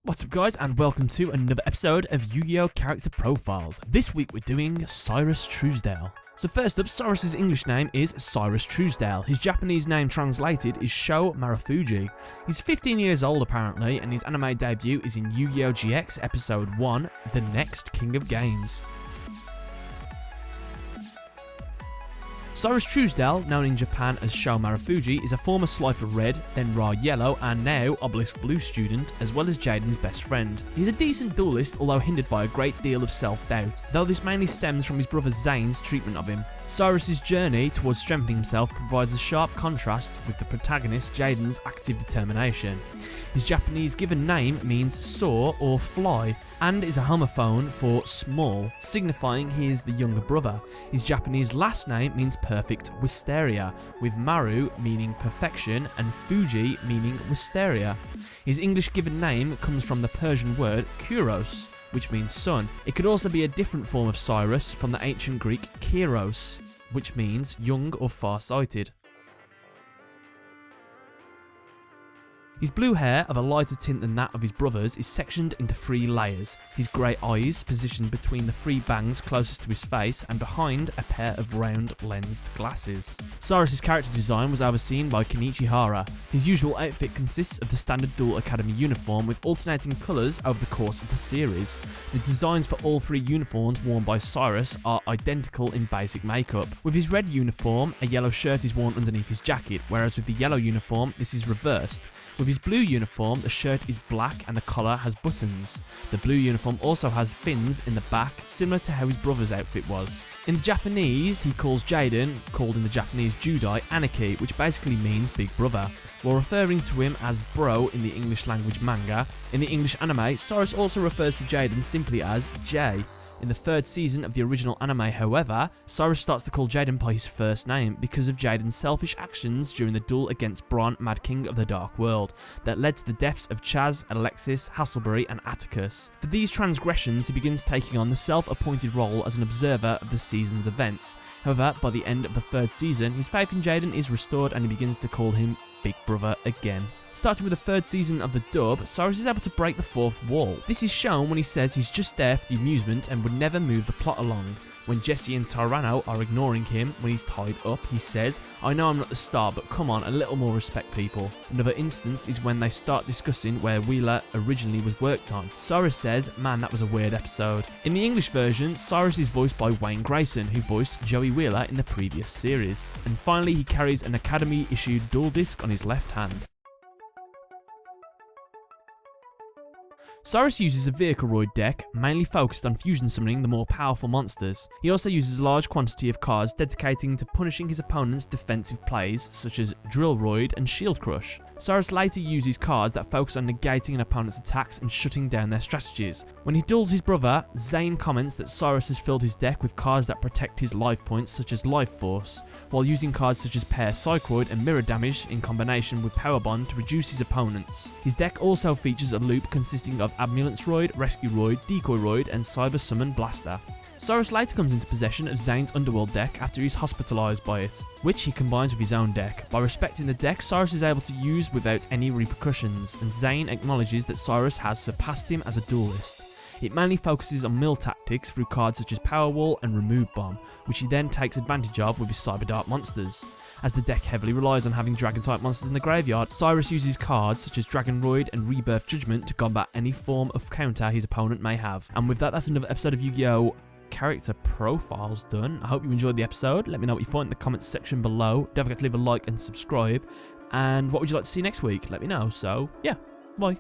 What's up guys, and welcome to another episode of Yu-Gi-Oh! Character Profiles. This week we're doing Syrus Truesdale. So first up, Syrus's English name is Syrus Truesdale. His Japanese name translated is Sho Marufuji. He's 15 years old apparently, and his anime debut is in Yu-Gi-Oh! GX Episode 1, The Next King of Games. Syrus Truesdale, known in Japan as Sho Marufuji, is a former Slifer Red, then Ra Yellow, and now Obelisk Blue student, as well as Jaden's best friend. He's a decent duelist, although hindered by a great deal of self-doubt, though this mainly stems from his brother Zane's treatment of him. Cyrus's journey towards strengthening himself provides a sharp contrast with the protagonist Jaden's active determination. His Japanese given name means soar or fly, and is a homophone for small, signifying he is the younger brother. His Japanese last name means perfect wisteria, with Maru meaning perfection and Fuji meaning wisteria. His English given name comes from the Persian word kuros, which means sun. It could also be a different form of Cyrus from the ancient Greek kairos, which means young or far-sighted. His blue hair, of a lighter tint than that of his brother's, is sectioned into 3 layers. His grey eyes positioned between the 3 bangs closest to his face and behind a pair of round lensed glasses. Cyrus's character design was overseen by Kenichi Hara. His usual outfit consists of the standard Duel Academy uniform with alternating colours over the course of the series. The designs for all 3 uniforms worn by Syrus are identical in basic makeup. With his red uniform, a yellow shirt is worn underneath his jacket, whereas with the yellow uniform, this is reversed. With his blue uniform, the shirt is black and the collar has buttons. The blue uniform also has fins in the back, similar to how his brother's outfit was. In the Japanese, he calls Jaden, called in the Japanese Judai, Aniki, which basically means big brother, while referring to him as bro in the English language manga. In the English anime, Cyrus also refers to Jaden simply as Jay. In the 3rd season of the original anime, however, Cyrus starts to call Jaden by his first name because of Jaden's selfish actions during the duel against Bron, Mad King of the Dark World, that led to the deaths of Chaz, Alexis, Hasselbury and Atticus. For these transgressions, he begins taking on the self-appointed role as an observer of the season's events. However, by the end of the 3rd season, his faith in Jaden is restored and he begins to call him Big Brother again. Starting with the 3rd season of the dub, Cyrus is able to break the 4th wall. This is shown when he says he's just there for the amusement and would never move the plot along. When Jesse and Tyranno are ignoring him when he's tied up, he says, "I know I'm not the star, but come on, a little more respect, people." Another instance is when they start discussing where Wheeler originally was worked on. Cyrus says, "Man, that was a weird episode." In the English version, Cyrus is voiced by Wayne Grayson, who voiced Joey Wheeler in the previous series. And finally, he carries an Academy-issued dual disc on his left hand. Cyrus uses a Vehicleroid deck, mainly focused on fusion summoning the more powerful monsters. He also uses a large quantity of cards dedicating to punishing his opponent's defensive plays, such as Drillroid and Shield Crush. Cyrus later uses cards that focus on negating an opponent's attacks and shutting down their strategies. When he duels his brother, Zane comments that Cyrus has filled his deck with cards that protect his life points, such as Life Force, while using cards such as Pair Psychroid and Mirror Damage in combination with Power Bond to reduce his opponents. His deck also features a loop consisting of Ambulance Roid, Rescue Roid, Decoy Roid and Cyber Summon Blaster. Cyrus later comes into possession of Zane's Underworld deck after he's hospitalised by it, which he combines with his own deck. By respecting the deck, Cyrus is able to use without any repercussions, and Zane acknowledges that Cyrus has surpassed him as a duelist. It mainly focuses on mill tactics through cards such as Power Wall and Remove Bomb, which he then takes advantage of with his Cyber Dart monsters. As the deck heavily relies on having Dragon-type monsters in the graveyard, Cyrus uses cards such as Dragonroid and Rebirth Judgment to combat any form of counter his opponent may have. And with that, that's another episode of Yu-Gi-Oh! Character Profiles done. I hope you enjoyed the episode. Let me know what you thought in the comments section below. Don't forget to leave a like and subscribe. And what would you like to see next week? Let me know. So, yeah, bye.